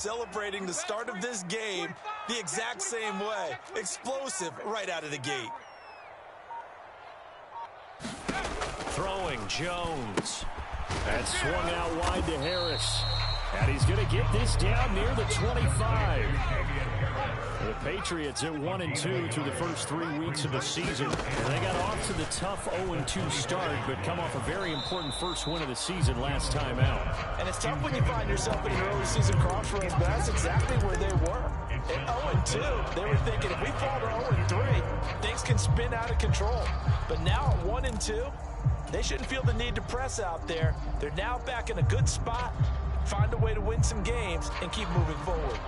Celebrating the start of this game the exact same way. Explosive right out of the gate. Throwing Jones. That swung out wide to Harris. And he's going to get this down near the 25. The Patriots at 1-2 through the first 3 weeks of the season. And they got off to the tough 0-2 start, but come off a very important first win of the season last time out. And it's tough when you find yourself in an early season crossroads, but that's exactly where they were. At 0-2, they were thinking if we fall to 0-3, things can spin out of control. But now at 1-2, they shouldn't feel the need to press out there. They're now back in a good spot, find a way to win some games, and keep moving forward.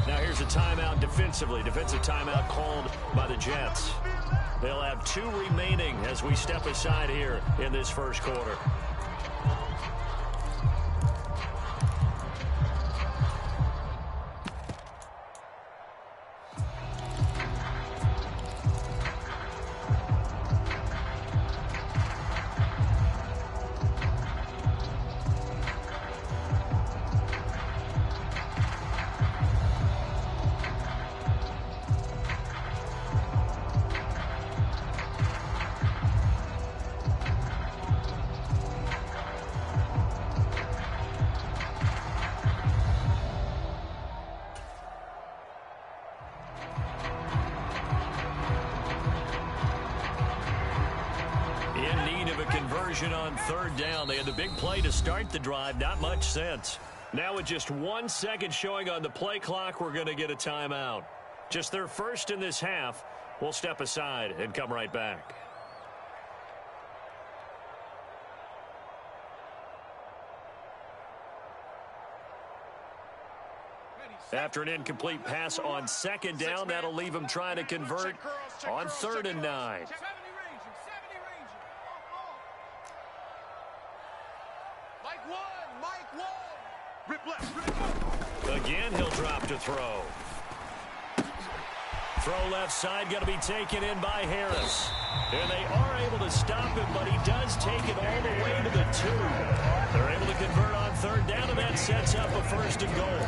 Now here's a timeout defensively. Defensive timeout called by the Jets. They'll have 2 remaining as we step aside here in this first quarter. On third down. They had the big play to start the drive. Not much sense. Now with just 1 second showing on the play clock, we're going to get a timeout. Just their first in this half. We'll step aside and come right back. After an incomplete pass on second down, that'll leave them trying to convert on 3rd and 9. Again, he'll drop to throw. Throw left side, going to be taken in by Harris. And they are able to stop him, but he does take it all the way to the 2. They're able to convert on 3rd down, and that sets up a 1st and goal.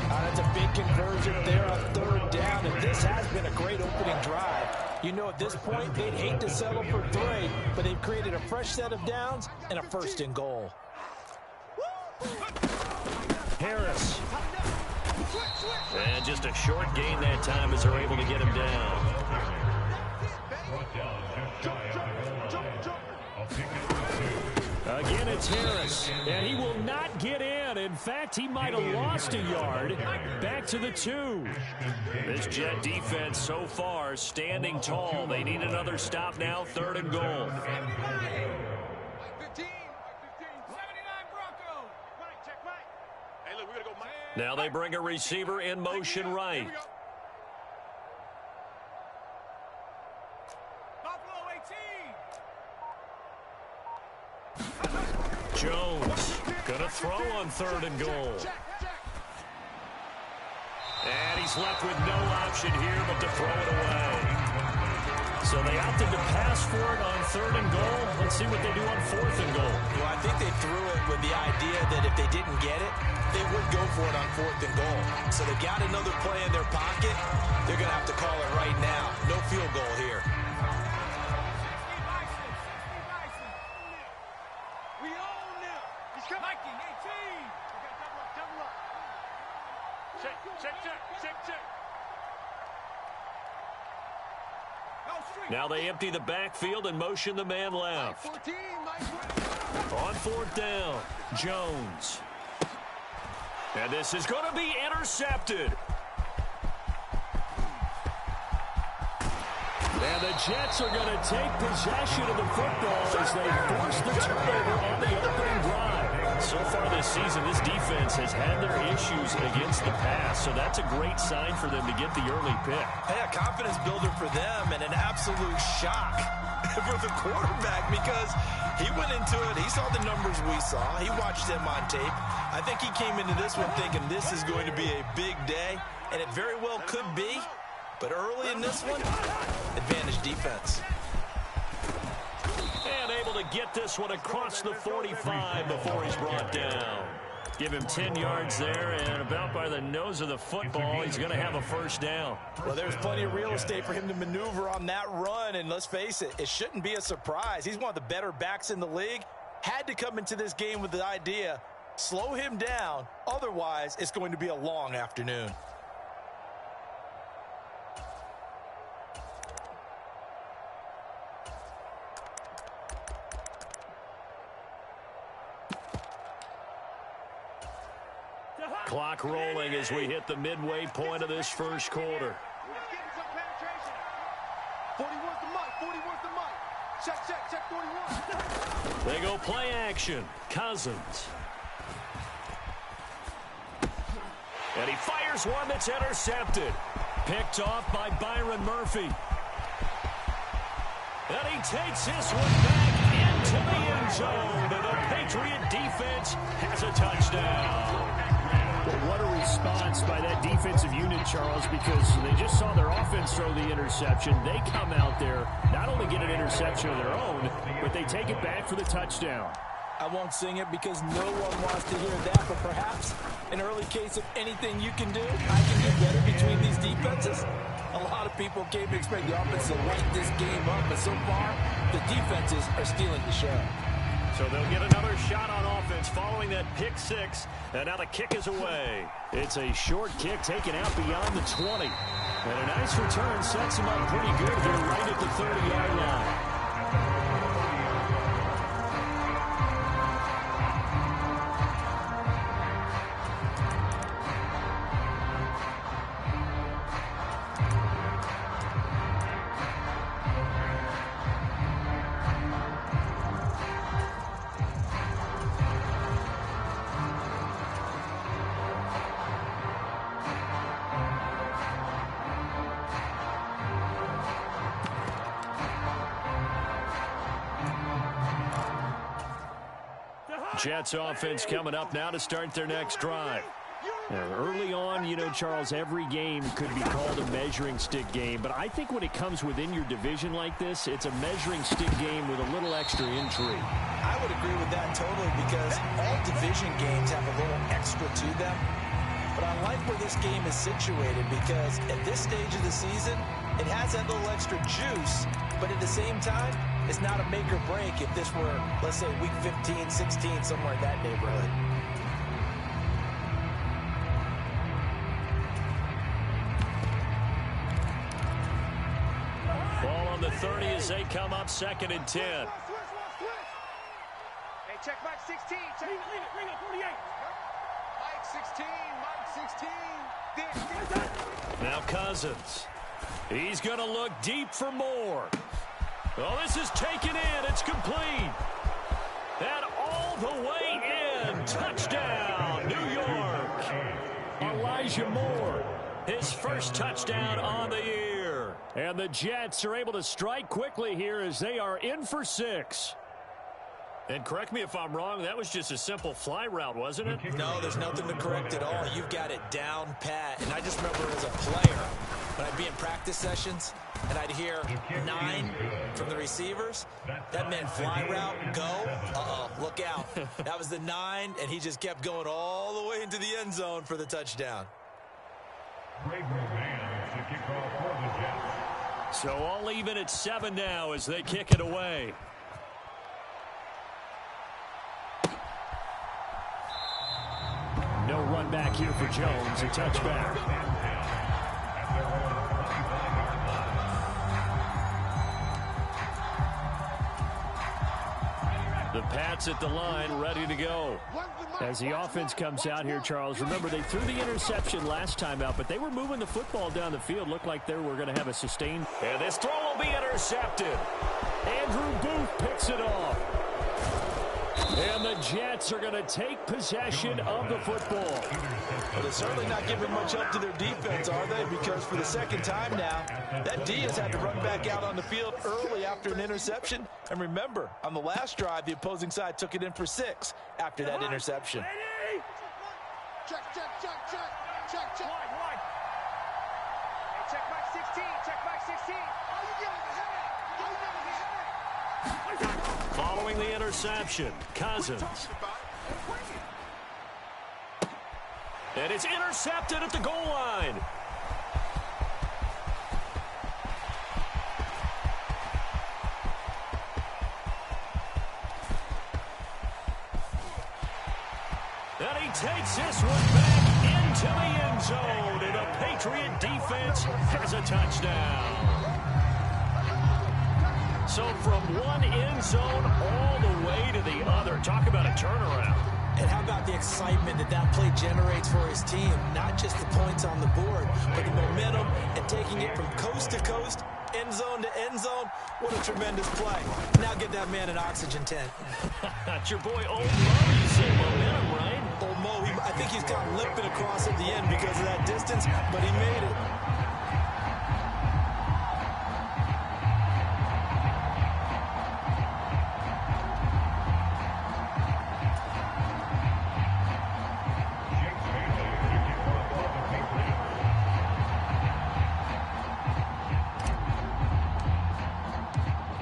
That's a big conversion there on 3rd down, and this has been a great opening drive. You know, at this point, they'd hate to settle for 3, but they've created a fresh set of downs and a 1st and goal. Harris. And just a short gain that time as they're able to get him down. Again, it's Harris. And he will not get in. In fact, he might have lost a yard. Back to the 2. This Jet defense so far standing tall. They need another stop now. 3rd and goal. Now they bring a receiver in motion right. Jones gonna throw on 3rd and goal. And he's left with no option here but to throw it away. So they opted to pass for it on 3rd and goal. Let's see what they do on 4th and goal. Well, I think they threw it with the idea that if they didn't get it, they would go for it on 4th and goal. So they've got another play in their pocket. They're going to have to call it right now. No field goal here. We own now. He's coming. Mikey, 18. Check. Now they empty the backfield and motion the man left. On 4th down, Jones. And this is going to be intercepted. And the Jets are going to take possession of the football as they force the turnover on the opening drive. So far this season, this defense has had their issues against the pass, so that's a great sign for them to get the early pick. Hey, a confidence builder for them and an absolute shock for the quarterback because he went into it. He saw the numbers we saw. He watched them on tape. I think he came into this one thinking this is going to be a big day, and it very well could be. But early in this one, advantage defense. And able to get this one across the 45 before he's brought down. Give him 10 yards there, and about by the nose of the football, he's going to have a first down. Well, there's plenty of real estate for him to maneuver on that run, and let's face it, it shouldn't be a surprise. He's one of the better backs in the league. Had to come into this game with the idea, slow him down, otherwise it's going to be a long afternoon. Clock rolling as we hit the midway point of this first quarter. 41's the mic. 41's the mic. Check 41. They go play action. Cousins. And he fires one that's intercepted. Picked off by Byron Murphy. And he takes this one back into the end zone. And the Patriot defense has a touchdown. Well, what a response by that defensive unit, Charles, because they just saw their offense throw the interception. They come out there, not only get an interception of their own, but they take it back for the touchdown. I won't sing it because no one wants to hear that, but perhaps an early case of anything you can do, I can do better between these defenses. A lot of people came to expect the offense to light this game up, but so far, the defenses are stealing the show. So they'll get another shot on offense following that pick six, and now the kick is away. It's a short kick taken out beyond the 20. And a nice return sets him up pretty good here right at the 30-yard line. Jets offense coming up now to start their next drive. Early on, you know, Charles, every game could be called a measuring stick game, but I think when it comes within your division like this, it's a measuring stick game with a little extra intrigue. I would agree with that totally because all division games have a little extra to them. But I like where this game is situated because at this stage of the season, it has that little extra juice, but at the same time, it's not a make or break if this were, let's say, week 15, 16, somewhere in that neighborhood. Ball on the 30 as they come up 2nd and 10. Hey, check Mike 16. Check. Bring it, 48. Mike 16. Mike 16. Now Cousins. He's going to look deep for more. Oh, this is taken in. It's complete. And all the way in. Touchdown, New York. Elijah Moore, his first touchdown on the year. And the Jets are able to strike quickly here as they are in for 6. And correct me if I'm wrong, that was just a simple fly route, wasn't it? No, there's nothing to correct at all. You've got it down pat. And I just remember as a player, when I'd be in practice sessions, and I'd hear 9 from the receivers, that meant fly route, go, look out. That was the 9, and he just kept going all the way into the end zone for the touchdown. So all even at 7 now as they kick it away. No run back here for Jones, a touchback. The Pats at the line, ready to go. As the offense comes out here, Charles, remember they threw the interception last time out, but they were moving the football down the field. Looked like they were going to have a sustained. And this throw will be intercepted. Andrew Booth picks it off. And the Jets are going to take possession of the football. Well, they're certainly not giving much up to their defense, are they? Because for the second time now, that D has had to run back out on the field early after an interception. And remember, on the last drive, the opposing side took it in for 6 after that interception. Check. Check back 16. Check back 16. Oh, you give us a headache. Oh, you give us a headache. Following the interception, Cousins. And it's intercepted at the goal line. And he takes this one back into the end zone. And the Patriot defense has a touchdown. So from one end zone all the way to the other. Talk about a turnaround. And how about the excitement that play generates for his team? Not just the points on the board, but the momentum and taking it from coast to coast, end zone to end zone. What a tremendous play. Now get that man an oxygen tent. That's your boy Old Mo. You say momentum, right? Old Mo, I think he's kind of limping across at the end because of that distance, but he made it.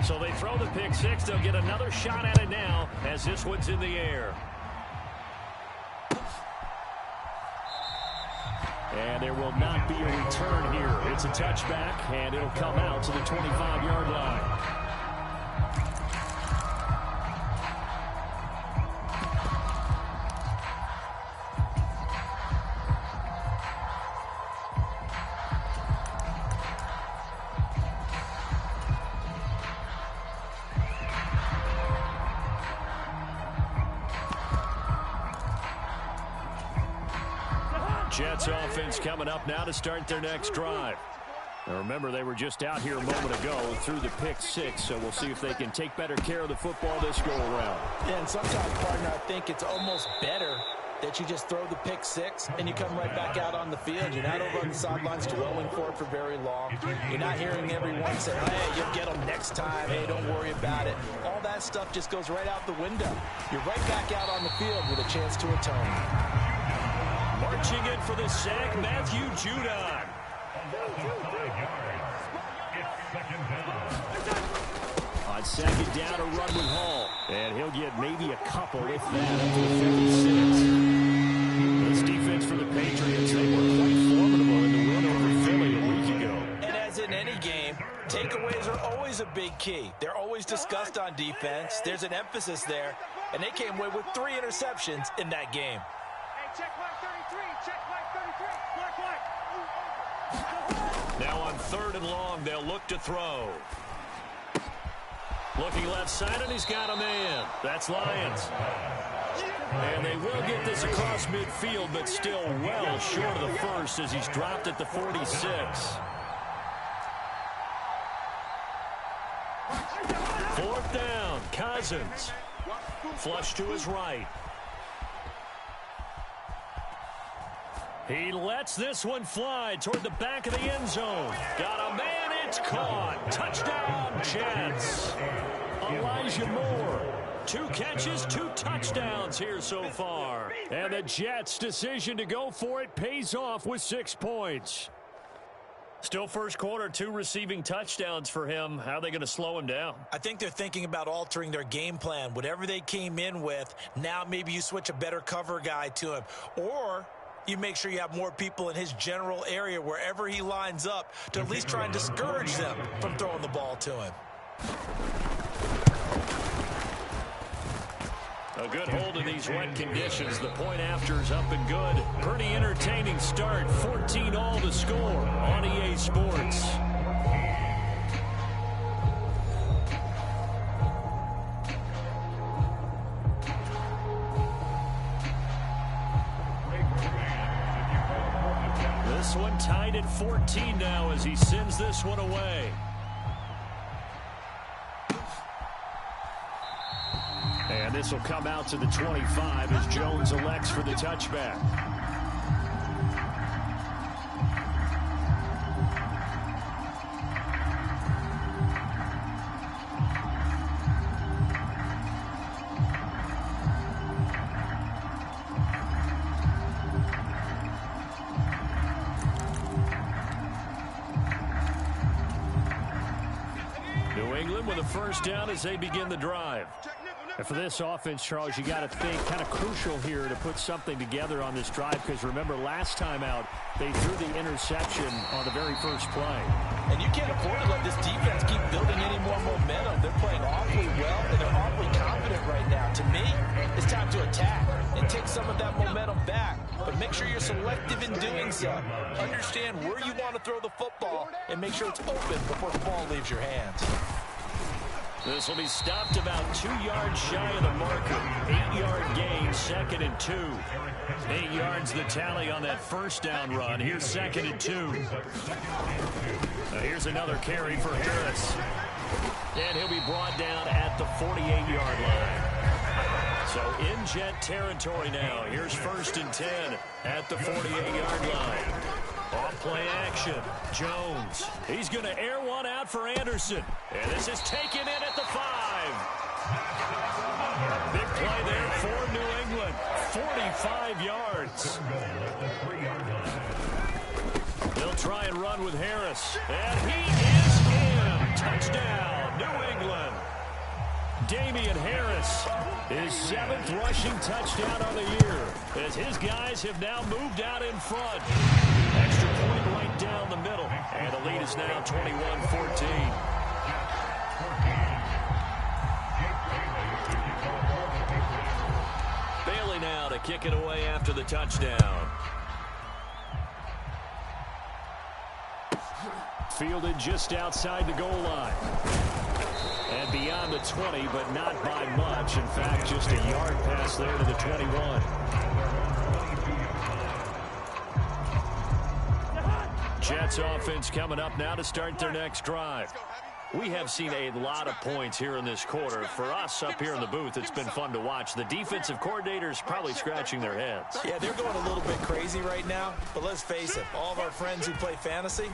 So they throw the pick six. They'll get another shot at it now as this one's in the air. And there will not be a return here. It's a touchback, and it'll come out to the 25-yard line. Jets offense coming up now to start their next drive. Now remember, they were just out here a moment ago through the pick six, so we'll see if they can take better care of the football this go-around. Yeah, and sometimes, partner, I think it's almost better that you just throw the pick six and you come right back out on the field. You're not over on the sidelines dwelling for it for very long. You're not hearing everyone say, hey, you'll get them next time. Hey, don't worry about it. All that stuff just goes right out the window. You're right back out on the field with a chance to atone. Marching in for the sack, Matthew Judon. On second down, a run with Hall. And he'll get maybe a couple, if that, up to the 56. This defense for the Patriots, they were quite formidable in the win over Philly a week ago. And as in any game, takeaways are always a big key. They're always discussed on defense. There's an emphasis there. And they came away with 3 interceptions in that game. Check mark 33. Check mark 33. Mark. Now on 3rd and long, they'll look to throw. Looking left side, and he's got a man. That's Lions. And they will get this across midfield, but still well short of the first as he's dropped at the 46. 4th down, Cousins. Flush to his right. He lets this one fly toward the back of the end zone. Got a man, it's caught. Touchdown, Jets. Elijah Moore. 2 catches, 2 touchdowns here so far. And the Jets' decision to go for it pays off with 6 points. Still first quarter, 2 receiving touchdowns for him. How are they going to slow him down? I think they're thinking about altering their game plan. Whatever they came in with, now maybe you switch a better cover guy to him. Or you make sure you have more people in his general area wherever he lines up to at least try and discourage them from throwing the ball to him. A good hold in these wet conditions. The point after is up and good. Pretty entertaining start. 14-all to score on EA Sports. This one tied at 14 now as he sends this one away. And this will come out to the 25 as Jones elects for the touchback. the first down as they begin the drive. And for this offense, Charles, you got to think kind of crucial here to put something together on this drive, because remember last time out they threw the interception on the very first play. And you can't afford to let this defense keep building any more momentum. They're playing awfully well, and they're awfully confident right now. To me, it's time to attack and take some of that momentum back. But make sure you're selective in doing so. Understand where you want to throw the football and make sure it's open before the ball leaves your hands. This will be stopped about 2 yards shy of the marker. 8-yard gain, 2nd and 2. 8 yards the tally on that first down run. Here's 2nd and 2. Here's another carry for Harris. And he'll be brought down at the 48-yard line. So in jet territory now. Here's 1st and 10 at the 48-yard line. Off play action. Jones. He's going to air one out for Anderson. And this is taken in at the 5. Big play there for New England. 45 yards. They'll try and run with Harris. And he is in. Touchdown, New England. Damian Harris, his 7th rushing touchdown on the year, as his guys have now moved out in front. Extra point right down the middle, and the lead is now 21-14. Bailey now to kick it away after the touchdown. Fielded just outside the goal line. And beyond the 20, but not by much. In fact, just a yard pass there to the 21. Jets offense coming up now to start their next drive. We have seen a lot of points here in this quarter. For us up here in the booth, it's been fun to watch. The defensive coordinators probably scratching their heads. Yeah, they're going a little bit crazy right now. But let's face it, all of our friends who play fantasy,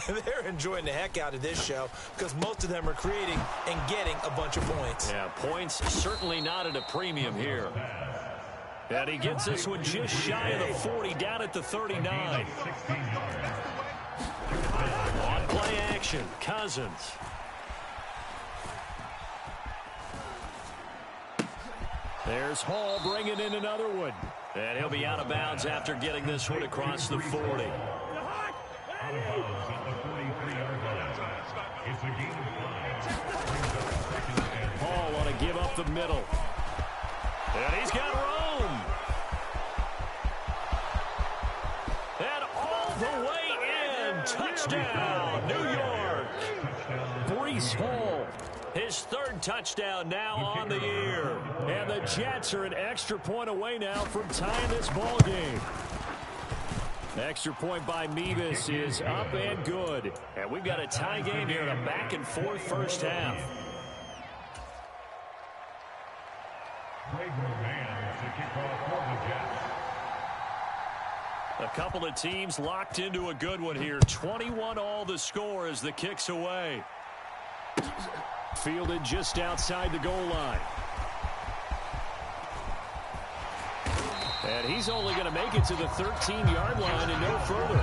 they're enjoying the heck out of this show because most of them are creating and getting a bunch of points. Yeah, points certainly not at a premium here. And he gets this one just shy of the 40, down at the 39. On play action, Cousins. There's Hall bringing in another one. And he'll be out of bounds after getting this one across the 40. Hall want to give up the middle. And he's got room. And all the way in. Touchdown, New York. Breece Hall. His 3rd touchdown now on the year. And the Jets are an extra point away now from tying this ball game. Extra point by Mevis is up and good. And we've got a tie game here in a back-and-forth first half. A couple of teams locked into a good one here. 21 all the score as the kick's away. Fielded just outside the goal line. And he's only going to make it to the 13-yard line and no further.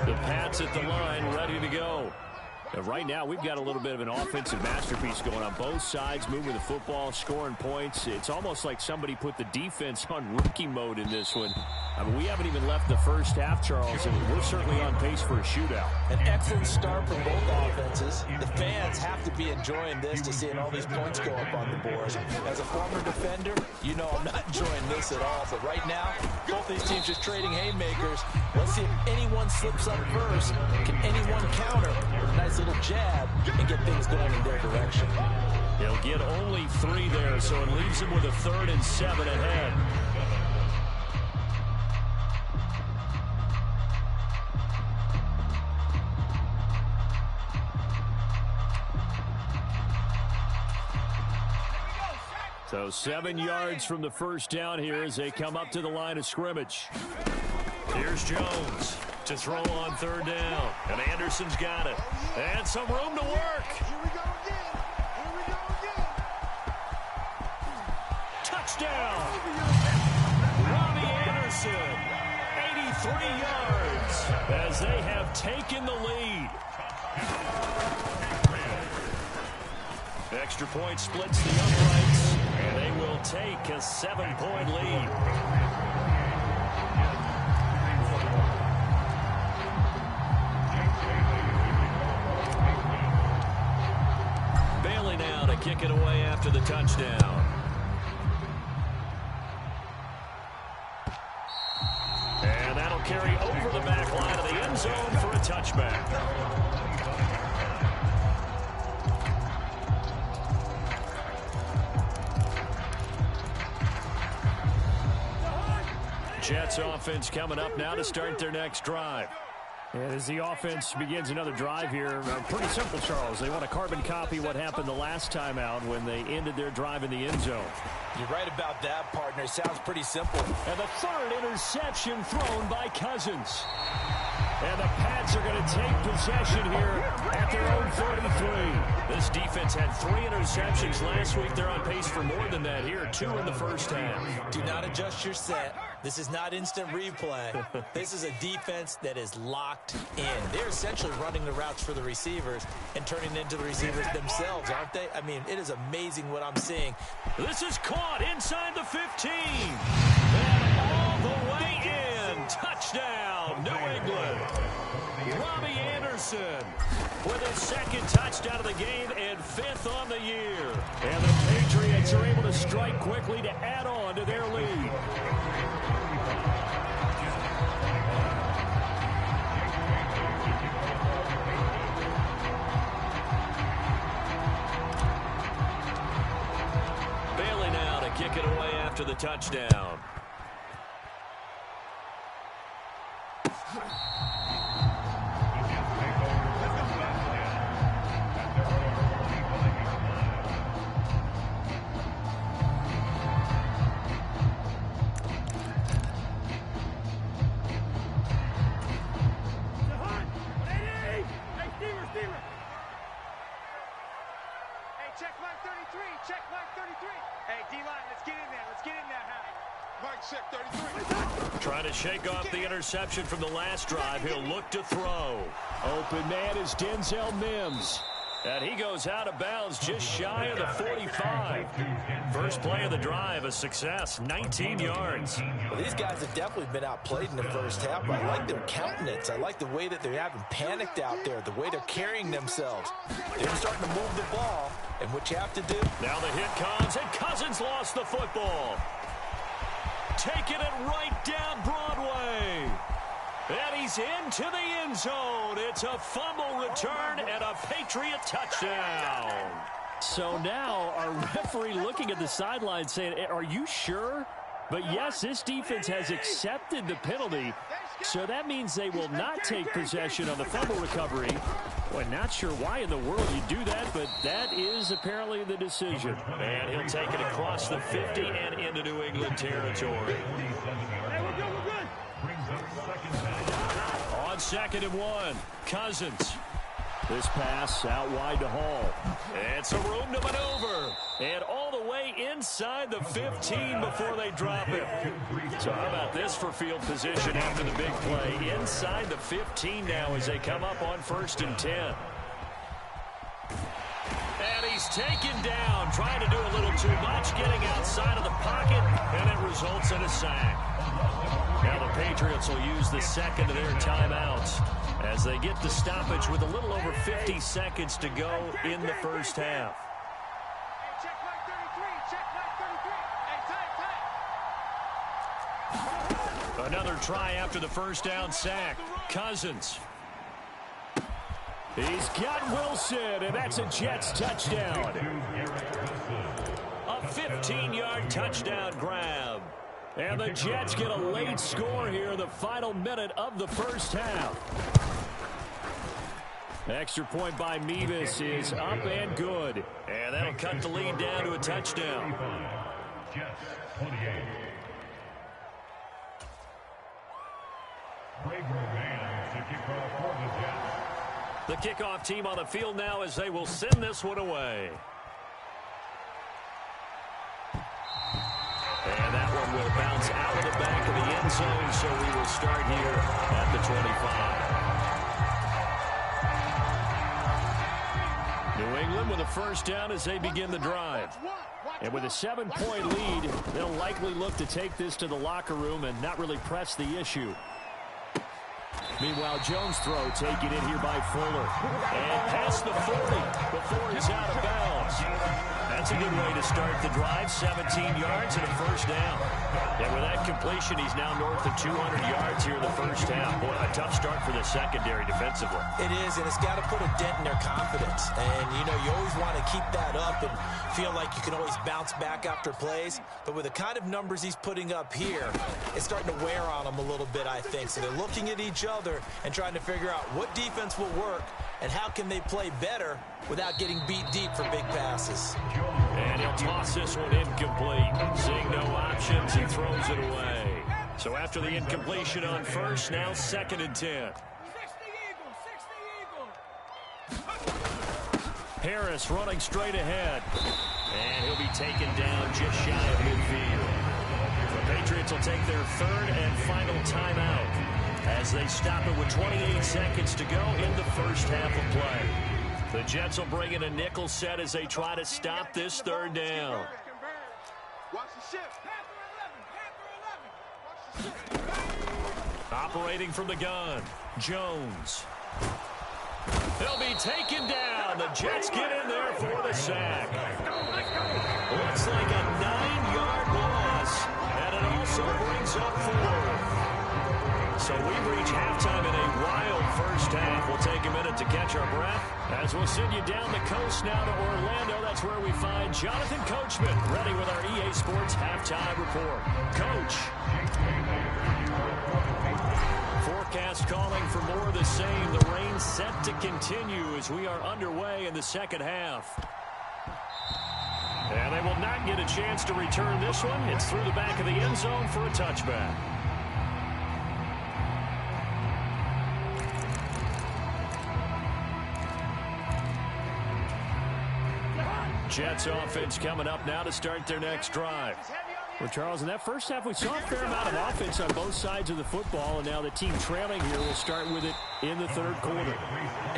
The Pats at the line ready to go. And right now, we've got a little bit of an offensive masterpiece going on both sides, moving the football, scoring points. It's almost like somebody put the defense on rookie mode in this one. I mean, we haven't even left the first half, Charles, and we're certainly on pace for a shootout. An excellent start for both offenses. The fans have to be enjoying this to seeing all these points go up on the board. As a former defender, you know I'm not enjoying this at all. But right now, both these teams just trading haymakers. Let's see if anyone slips up first. Can anyone counter with a nice little jab and get things going in their direction? He'll get only 3 there, so it leaves him with a 3rd and 7 ahead. So 7 yards from the first down here as they come up to the line of scrimmage. Here's Jones to throw on 3rd down. And Anderson's got it. And some room to work. Here we go again. Here we go again. Touchdown. Robbie Anderson. 3 yards as they have taken the lead. Extra point splits the uprights, and they will take a 7-point lead. Bailey now to kick it away after the touchdown. And that'll carry over the back line of the end zone for a touchback. Jets offense coming up now to start their next drive. And as the offense begins another drive here, pretty simple, Charles. They want to carbon copy what happened the last time out when they ended their drive in the end zone. You're right about that, partner. It sounds pretty simple. And the third interception thrown by Cousins. And the Pats are going to take possession here at their own 43. This defense had 3 interceptions last week. They're on pace for more than that here, 2 in the first half. Do not adjust your set. This is not instant replay. This is a defense that is locked in. They're essentially running the routes for the receivers and turning it into the receivers themselves, aren't they? I mean, it is amazing what I'm seeing. This is caught inside the 15. And all the way in. Touchdown, New England. Robbie Anderson with his second touchdown of the game and 5th on the year. And the Patriots are able to strike quickly to add on to their lead. Bailey now to kick it away after the touchdown. Trying to shake off the interception from the last drive. He'll look to throw. Open man is Denzel Mims. And he goes out of bounds just shy of the 45. First play of the drive, a success, 19 yards. Well, these guys have definitely been outplayed in the first half. I like their countenance. I like the way that they haven't panicked out there, the way they're carrying themselves. They're starting to move the ball, and what you have to do. Now the hit comes, and Cousins lost the football. Taking it right down Broadway. And he's into the end zone. It's a fumble return and a Patriot touchdown. So now our referee looking at the sideline saying, are you sure? But yes, this defense has accepted the penalty. So that means they will not take possession on the fumble recovery. Well, not sure why in the world you do that, but that is apparently the decision. And he'll take it across the 50 and into New England territory. Hey, we're good, we're good. On 2nd and 1, Cousins. This pass out wide to Hall. It's a room to maneuver. And all the way inside the 15 before they drop it. So how about this for field position after the big play? Inside the 15 now as they come up on 1st and 10. And he's taken down, trying to do a little too much, getting outside of the pocket, and it results in a sack. Now the Patriots will use the second of their timeouts as they get the stoppage with a little over 50 seconds to go in the first half. Hey, check line 33, check line 33. Hey, time. Another try after the first down sack. Cousins. He's got Wilson, and that's a Jets touchdown. A 15-yard touchdown grab. And the Jets get a late score here in the final minute of the first half. Extra point by Mevis is up and good. And that'll cut the lead down to a touchdown. Jets 28. Greg Rogan to kick off for the Jets. The kickoff team on the field now as they will send this one away. And that one will bounce out of the back of the end zone, so we will start here at the 25. New England with a first down as they begin the drive. And with a 7-point lead, they'll likely look to take this to the locker room and not really press the issue. Meanwhile, Jones' throw taken in here by Fuller. And past the 40 before he's out of bounds. That's a good way to start the drive. 17 yards and a first down. And with that completion, he's now north of 200 yards here in the first half. Boy, a tough start for the secondary defensively. It is, and it's got to put a dent in their confidence. And, you know, you always want to keep that up and feel like you can always bounce back after plays. But with the kind of numbers he's putting up here, it's starting to wear on them a little bit, I think. So they're looking at each other and trying to figure out what defense will work and how can they play better without getting beat deep for big passes. And he'll toss this one incomplete. Seeing no options, he throws it away. So after the incompletion on first, now 2nd and 10. Harris running straight ahead. And he'll be taken down just shy of midfield. The Patriots will take their 3rd and final timeout as they stop it with 28 seconds to go in the first half of play. The Jets will bring in a nickel set as they try to stop this 3rd down. Operating from the gun, Jones. They'll be taken down. The Jets get in there for the sack. Looks like a 9-yard loss, and it also brings up 4th. So we reach halftime in a wild first half. We'll take a minute to catch our breath as we'll send you down the coast now to Orlando. That's where we find Jonathan Coachman ready with our EA Sports Halftime Report. Coach. Forecast calling for more of the same. The rain set to continue as we are underway in the second half. And they will not get a chance to return this one. It's through the back of the end zone for a touchback. Jets offense coming up now to start their next drive. Well, Charles, in that first half, we saw a fair amount of offense on both sides of the football, and now the team trailing here will start with it in the 3rd quarter.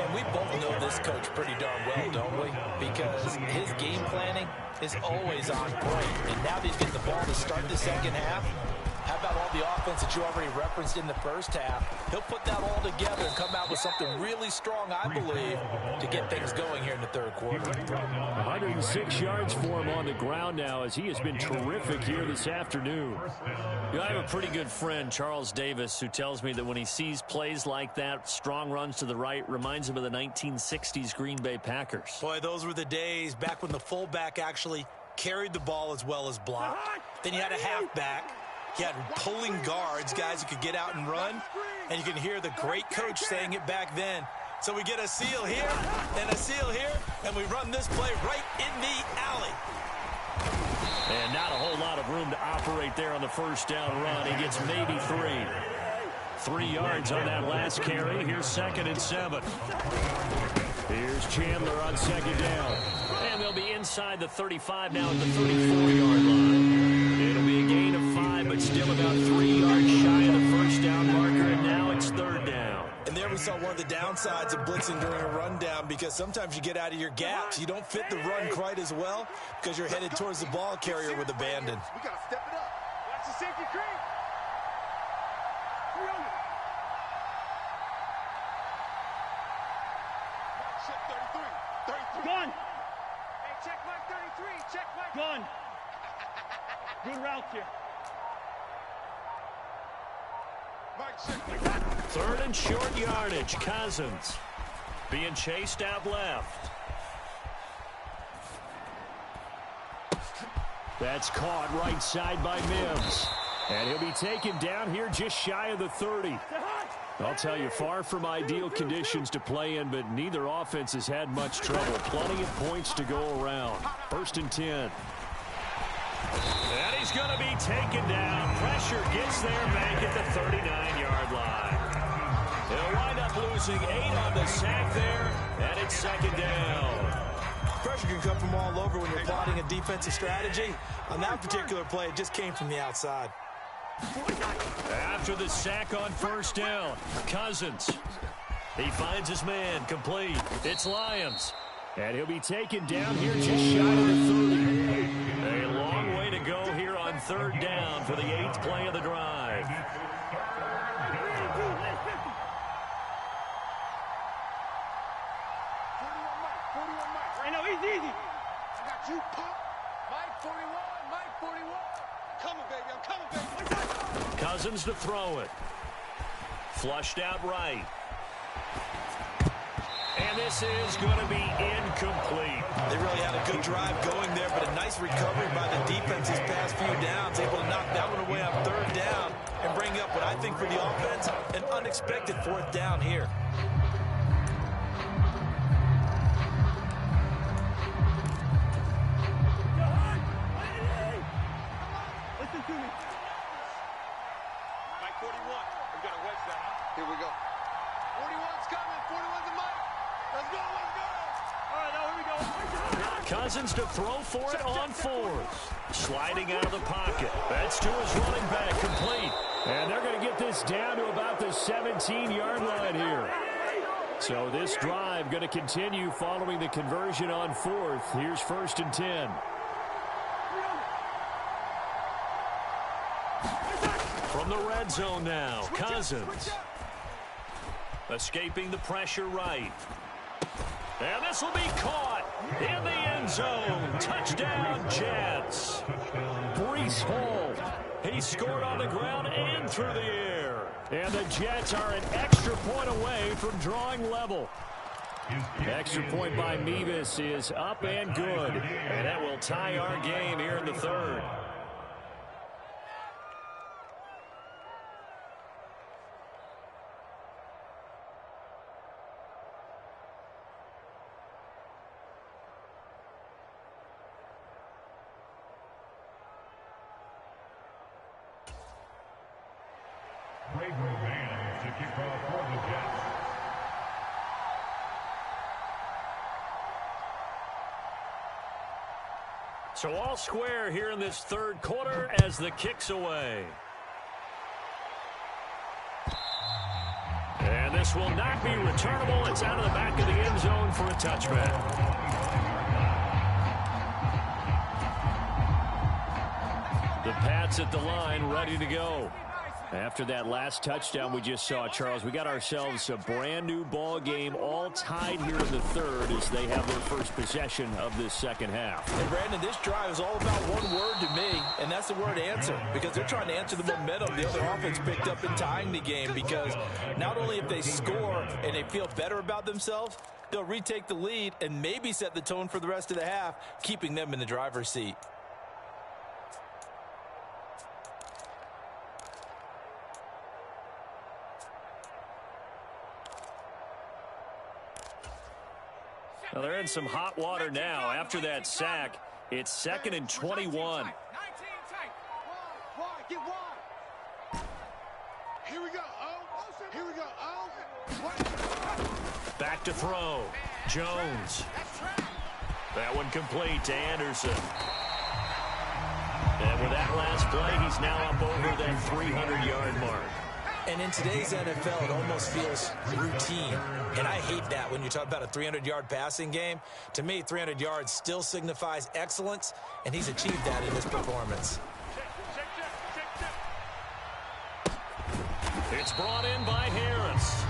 And we both know this coach pretty darn well, don't we? Because his game planning is always on point. And now that he's getting the ball to start the second half, how about all the offense that you already referenced in the first half? He'll put that all together and come out with something really strong, I believe, to get things going here in the 3rd quarter. 106 yards for him on the ground now as he has been terrific here this afternoon. I have a pretty good friend, Charles Davis, who tells me that when he sees plays like that, strong runs to the right, reminds him of the 1960s Green Bay Packers. Boy, those were the days back when the fullback actually carried the ball as well as blocked. Then you had a halfback. You had pulling guards, guys who could get out and run. And you can hear the great coach saying it back then. So we get a seal here and a seal here, and we run this play right in the alley. And not a whole lot of room to operate there on the first down run. He gets maybe 3. 3 yards on that last carry. Here's 2nd and 7. Here's Chandler on 2nd down. And they'll be inside the 35 now at the 34-yard line. It'll be a gain of 5, but still about 3 yards shy of the first down marker, and now it's 3rd down. And there we saw one of the downsides of blitzing during a rundown, because sometimes you get out of your gaps. You don't fit the run quite as well because you're headed towards the ball carrier with abandon. We got to step it up. Watch the safety cream. 300. Check 33. 33. Gun. Hey, check mark 33. Check mark. Gun. Good route here. 3rd and short yardage. Cousins being chased out left. That's caught right side by Mims. And he'll be taken down here just shy of the 30. I'll tell you, far from ideal conditions to play in, but neither offense has had much trouble. Plenty of points to go around. 1st and 10. And he's going to be taken down. Pressure gets there back at the 39-yard line. He'll wind up losing 8 on the sack there, and it's 2nd down. Pressure can come from all over when you're plotting a defensive strategy. On that particular play, it just came from the outside. After the sack on first down, Cousins. He finds his man, complete. It's Lyons. And he'll be taken down here just shy of the 30. A long way to go here on third down for the 8th play of the drive. I know, easy. I got you, pump. Mike 41, Mike 41. Coming, baby, I'm coming, baby. Cousins to throw it. Flushed out right. And this is going to be incomplete. They really had a good drive going there, but a nice recovery by the defense these past few downs, able to knock that one away on third down and bring up what I think for the offense, an unexpected fourth down here. Listen to me. Mike 41. We got to wedge that. Here we go. 41's coming. 41's a Mike. Let's go, let's go. All right, now here we go. Cousins to throw for it on fourth. Sliding out of the pocket. That's to his running back, complete. And they're going to get this down to about the 17-yard line here. So this drive going to continue following the conversion on fourth. Here's 1st and 10. From the red zone now, Cousins. Escaping the pressure right. And this will be caught in the end zone. Touchdown, Jets. Breece Hall. He scored on the ground and through the air. And the Jets are an extra point away from drawing level. Extra point by Mevis is up and good. And that will tie our game here in the third. Greg Roman to kick off for the Jets. So all square here in this third quarter as the kick's away. And this will not be returnable. It's out of the back of the end zone for a touchback. The Pats at the line, ready to go. After that last touchdown we just saw, Charles, we got ourselves a brand new ball game, all tied here in the third as they have their first possession of this second half. And Brandon, this drive is all about one word to me, and that's the word answer, because they're trying to answer the momentum the other offense picked up in tying the game, because not only if they score and they feel better about themselves, they'll retake the lead and maybe set the tone for the rest of the half, keeping them in the driver's seat. Well, they're in some hot water now. After that sack, it's 2nd and 21. Get wide. Here we go. Oh, here we go. Oh. Back to throw. Jones. That one complete to Anderson. And with that last play, he's now up over that 300-yard mark. And in today's NFL, it almost feels routine. And I hate that when you talk about a 300-yard passing game. To me, 300 yards still signifies excellence, and he's achieved that in this performance. It's brought in by Harris.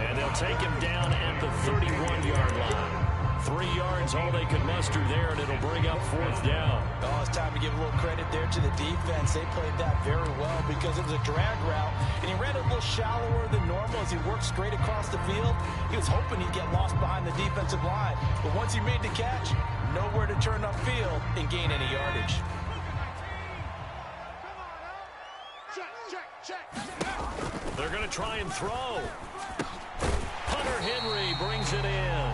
And they'll take him down at the 31-yard line. 3 yards, all they could muster there, and it'll bring up 4th down. Oh, it's time to give a little credit there to the defense. They played that very well because it was a drag route, and he ran a little shallower than normal as he worked straight across the field. He was hoping he'd get lost behind the defensive line, but once he made the catch, nowhere to turn upfield and gain any yardage. They're going to try and throw. Hunter Henry brings it in.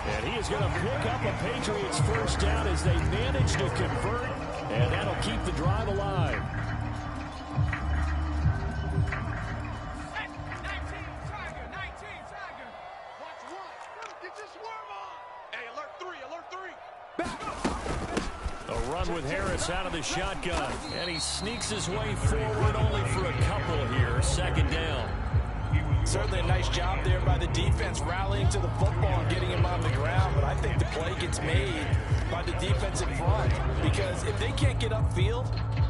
And he is going to pick up a Patriots first down as they manage to convert, and that'll keep the drive alive. 19 Tiger. Watch one. Get your swerve on. Hey, alert 3, alert 3. Back. A run with Harris out of the shotgun. And he sneaks his way forward only for a couple here. Second down. Certainly a nice job there by the defense rallying to the football and getting him on the ground. But I think the play gets made by the defensive front. Because if they can't get upfield,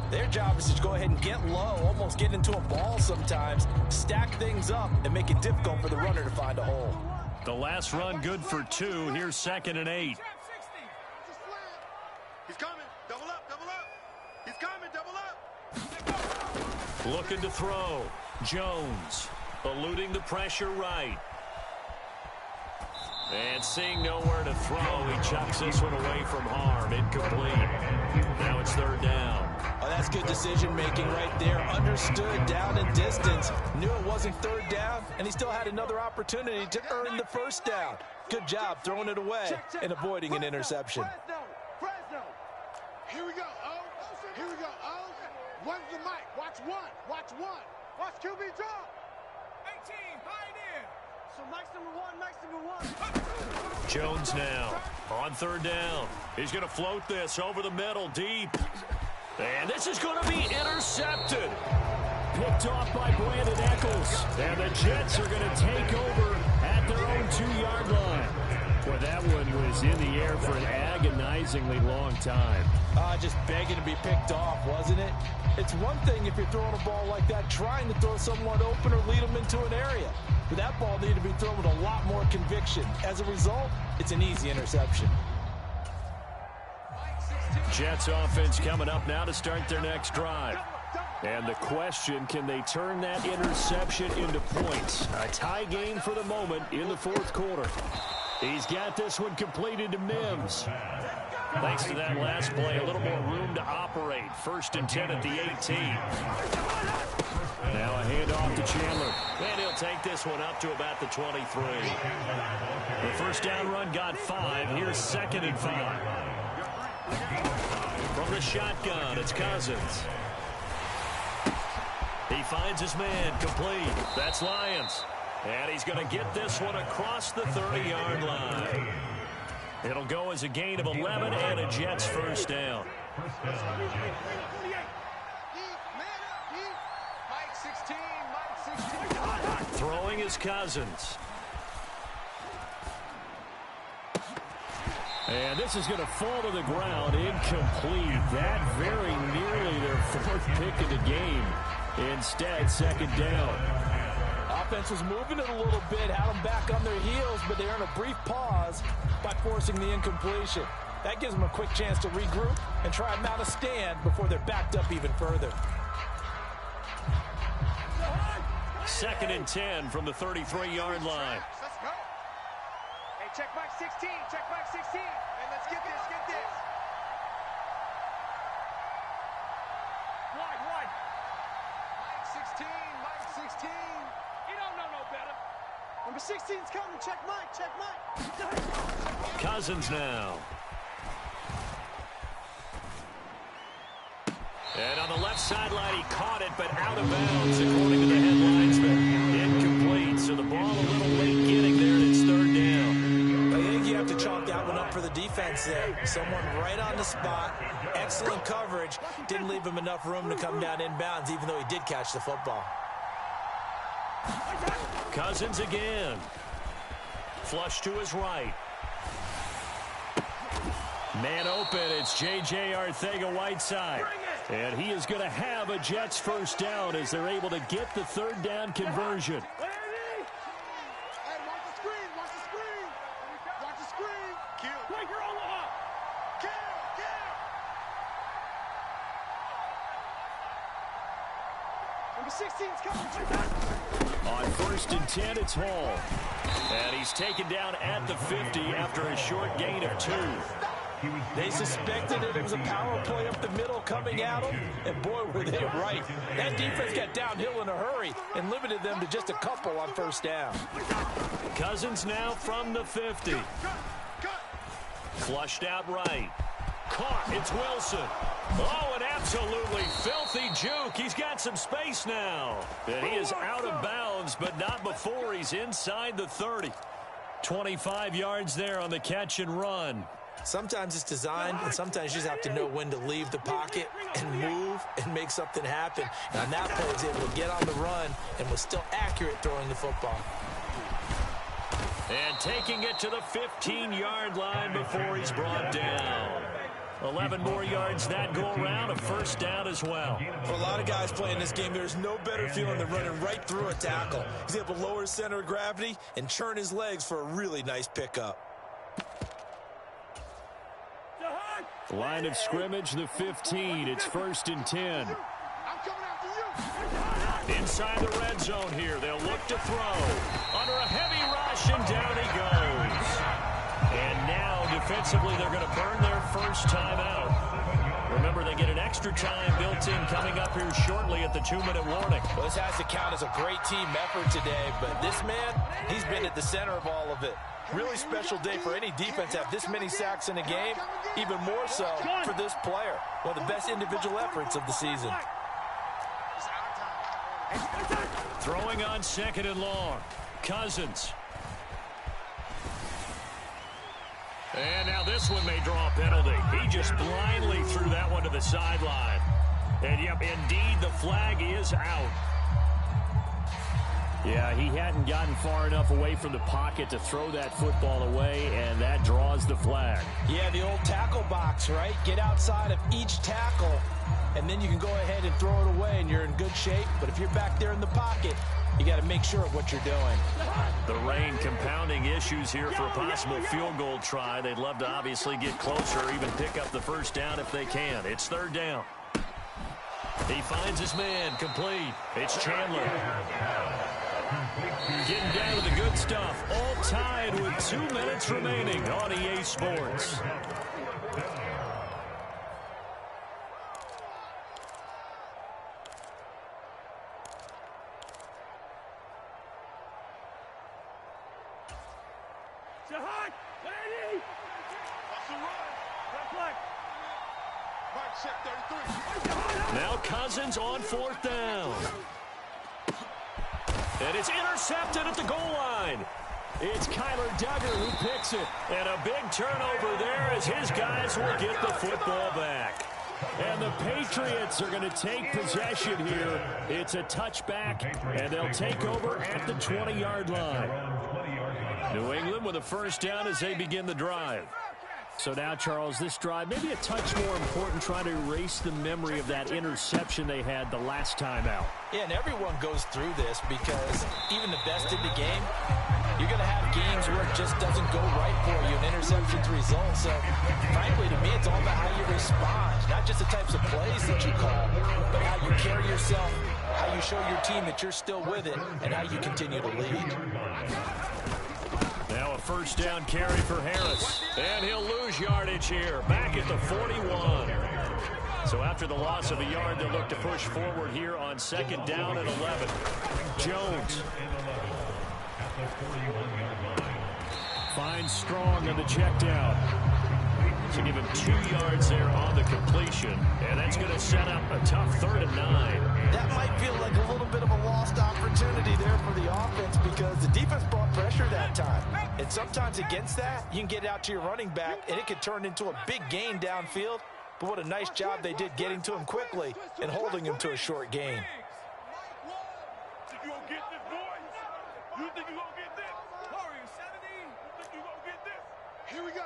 their job is to go ahead and get low, almost get into a ball sometimes, stack things up, and make it difficult for the runner to find a hole. The last run good for 2. Here's 2nd and 8. He's coming. Double up, double up. He's coming, double up. Looking to throw. Jones eluding the pressure right. And seeing nowhere to throw, he chucks this one away from harm. Incomplete. Now it's 3rd down. Oh, that's good decision-making right there. Understood down and distance. Knew it wasn't 3rd down, and he still had another opportunity to earn the 1st down. Good job throwing it away and avoiding an interception. Fresno. Here we go, O. Here we go, O. One's the mic. Watch one. Watch one. Watch QB drop. 18, pioneer. So Mike's number 1, Mike's number 1. Jones now on 3rd down. He's going to float this over the middle deep. And this is going to be intercepted. Picked off by Brandon Echols. And the Jets are going to take over At their own 2-yard line. Boy, that one was in the air for an agonizingly long time. Just begging to be picked off, wasn't it? It's one thing if you're throwing a ball like that, trying to throw someone open or lead them into an area. But that ball needed to be thrown with a lot more conviction. As a result, it's an easy interception. Jets offense coming up now to start their next drive. And the question, can they turn that interception into points? A tie game for the moment in the 4th quarter. He's got this one completed to Mims. Thanks to that last play, a little more room to operate. 1st and 10 at the 18. Now a handoff to Chandler. And he'll take this one up to about the 23. The 1st down run got 5. Here's 2nd and 5. From the shotgun, it's Cousins. He finds his man, complete. That's Lyons. And he's going to get this one across the 30-yard line. It'll go as a gain of 11 and a Jets 1st down. Throwing is Cousins. And this is going to fall to the ground, incomplete. That very nearly their 4th pick of the game. Instead, 2nd down. Offense was moving it a little bit, had them back on their heels, but they earned a brief pause by forcing the incompletion. That gives them a quick chance to regroup and try and mount a stand before they're backed up even further. 2nd and 10 from the 33-yard line. Let's go. Hey, check Mike 16. Check Mike 16. Hey, let's get this. Get this. Wide. Mike 16. Mike 16. You don't know no better. Number 16's coming. Check Mike. Check Mike. Cousins now. And on the left sideline, he caught it, but out of bounds, according to the head linesman. Incomplete, so the ball a little late getting there, and it's 3rd down. I think you have to chalk that one up for the defense there. Someone right on the spot, excellent coverage, didn't leave him enough room to come down inbounds, even though he did catch the football. Cousins again. Flush to his right. Man open, it's J.J. Arcega-Whiteside. And he is going to have a Jets 1st down as they're able to get the 3rd down conversion. Hey, watch the screen. Watch the screen. Watch the screen. Kill. Breaker on the up. Kill. Number 16's coming. On 1st and 10, it's Hall. And he's taken down at the 50 after a short gain of 2. They suspected it was a power play up the middle coming at them, and boy, were they right. That defense got downhill in a hurry and limited them to just a couple on 1st down. Cousins now from the 50. Flushed out right. Caught, it's Wilson. Oh, an absolutely filthy juke. He's got some space now. And he is out of bounds, but not before he's inside the 30. 25 yards there on the catch and run. Sometimes it's designed, and sometimes you just have to know when to leave the pocket and move and make something happen. And on that play, he was able to get on the run and was still accurate throwing the football. And taking it to the 15-yard line before he's brought down. 11 more yards that go around, a first down as well. For a lot of guys playing this game, there's no better feeling than running right through a tackle. He's able to lower his center of gravity and churn his legs for a really nice pickup. Line of scrimmage, the 15. It's 1st and 10. Inside the red zone here. They'll look to throw. Under a heavy rush, and down he goes. And now, defensively, they're going to burn their first time out. Remember, they get an extra time built in coming up here shortly at the 2-minute warning. Well, this has to count as a great team effort today, but this man, he's been at the center of all of it. Really special day for any defense to have this many sacks in a game, even more so for this player. One of the best individual efforts of the season. Throwing on 2nd and long. Cousins. And now this one may draw a penalty. He just blindly threw that one to the sideline. And, yep, indeed, the flag is out. Yeah, he hadn't gotten far enough away from the pocket to throw that football away, and that draws the flag. Yeah, the old tackle box, right? Get outside of each tackle, and then you can go ahead and throw it away, and you're in good shape. But if you're back there in the pocket, you got to make sure of what you're doing. The rain compounding issues here for a possible field goal try. They'd love to obviously get closer or even pick up the first down if they can. It's 3rd down. He finds his man, complete. It's Chandler. Getting down to the good stuff. All tied with 2 minutes remaining on EA Sports. Now Cousins on 4th down. And it's intercepted at the goal line. It's Kyler Duggar who picks it. And a big turnover there as his guys will get the football back. And the Patriots are going to take possession here. It's a touchback, and they'll take over at the 20-yard line. New England with a first down as they begin the drive. So now, Charles, this drive, maybe a touch more important, trying to erase the memory of that interception they had the last time out. Yeah, and everyone goes through this because even the best in the game, you're going to have games where it just doesn't go right for you, and interceptions result. So, frankly, to me, it's all about how you respond, not just the types of plays that you call, but how you carry yourself, how you show your team that you're still with it, and how you continue to lead. Now a first down carry for Harris. And he'll lose yardage here. Back at the 41. So after the loss of a yard, they'll look to push forward here on 2nd down and 11. Jones. Finds Strong on the check down. To give him 2 yards there on the completion. And that's going to set up a tough 3rd and 9. That might feel like a little bit of a lost opportunity there for the offense because the defense brought pressure that time. And sometimes against that, you can get out to your running back, and it could turn into a big gain downfield. But what a nice job they did getting to him quickly and holding him to a short gain. Here we go.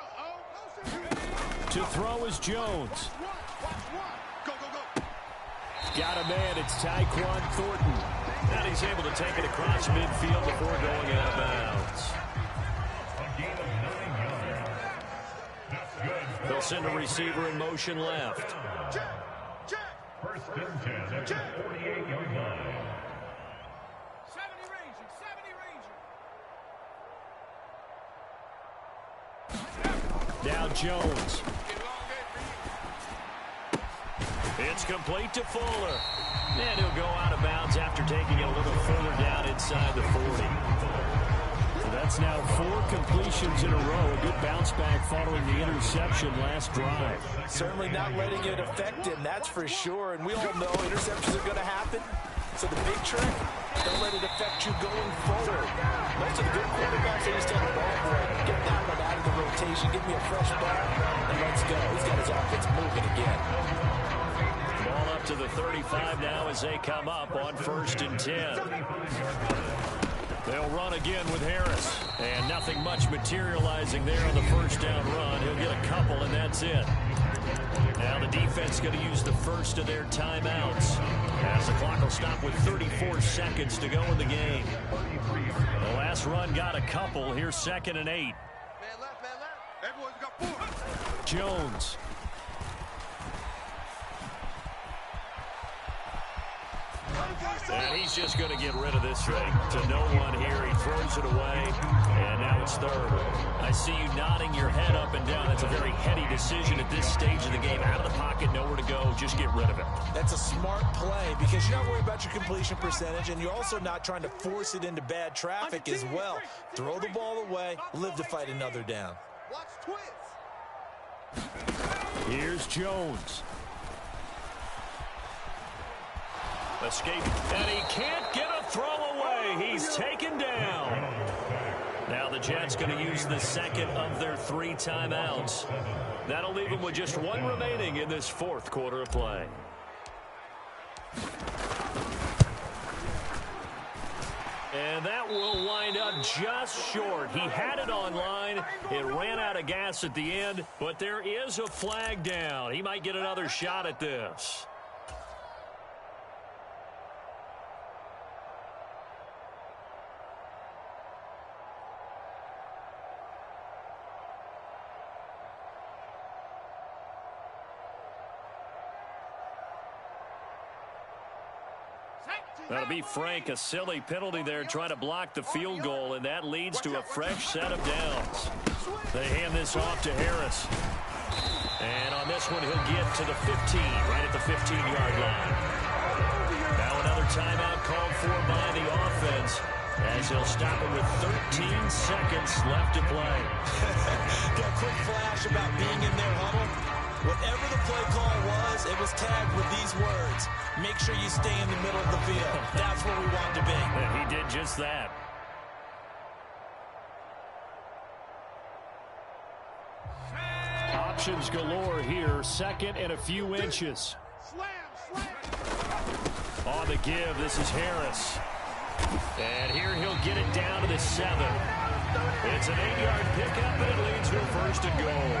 To throw is Jones. Got a man. It's Tyquan Thornton. And he's able to take it across midfield before going out of bounds. They'll send a receiver in motion left. First and 10 at the 48-yard line. 70 Ranger. Now Jones. It's complete to Fuller. And he'll go out of bounds after taking it a little further down inside the 40. So that's now 4 completions in a row. A good bounce back following the interception last drive. Certainly not letting it affect him, that's for sure. And we all know interceptions are going to happen. So the big trick, don't let it affect you going forward. Most of the good quarterbacks, they just take the ball for it, get that one out of the rotation. rotation, give me a fresh bat, and let's go. He's got his offense moving again. Ball up to the 35 now as they come up on 1st and 10. They'll run again with Harris. And nothing much materializing there on the first down run. He'll get a couple, and that's it. Now the defense going to use the first of their timeouts, as the clock will stop with 34 seconds to go in the game. The last run got a couple. Here's 2nd and 8. Man left, man left. Everyone's got 4. Jones. And he's just going to get rid of this thing. To no one here. He throws it away. And now it's 3rd. I see you nodding your head up and down. That's a very heady decision at this stage of the game. Out of the pocket, nowhere to go. Just get rid of it. That's a smart play because you're not worried about your completion percentage, and you're also not trying to force it into bad traffic as well. Throw the ball away, live to fight another down. Watch twins. Here's Jones. Escape, and he can't get a throw away. He's taken down. Now the Jets going to use the second of their 3 timeouts. That'll leave them with just 1 remaining in this 4th quarter of play. And that will wind up just short. He had it on line. It ran out of gas at the end, but there is a flag down. He might get another shot at this. That'll be Frank, a silly penalty there trying to block the field goal, and that leads to a fresh set of downs. They hand this off to Harris. And on this one, he'll get to the 15, right at the 15-yard line. Now another timeout called for by the offense, as he'll stop it with 13 seconds left to play. Got a quick flash about being in their huddle. Whatever the play call was, it was tagged with these words: make sure you stay in the middle of the field. That's where we want to be. And he did just that. Options galore here. 2nd and a few inches. On the give, this is Harris. And here he'll get it down to the 7. It's an 8-yard pickup, and it leads to a 1st and goal.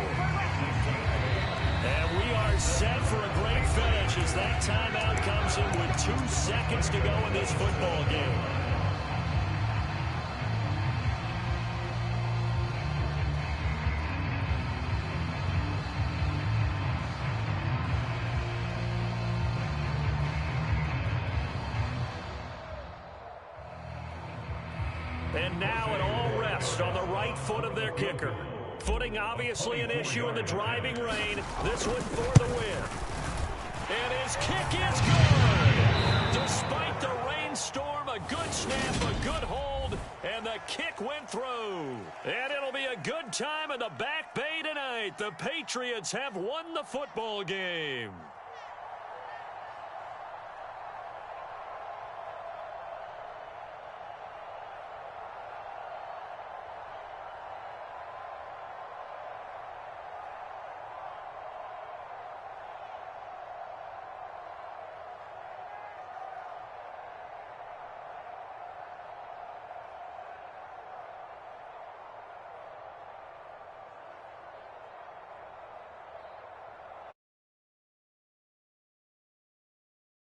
And we are set for a great finish as that timeout comes in with 2 seconds to go in this football game. And now it all rests on the right foot of their kicker. Footing obviously an issue in the driving rain. This one for the win. And his kick is good. Despite the rainstorm, a good snap, a good hold, and the kick went through. And it'll be a good time in the Back Bay tonight. The Patriots have won the football game.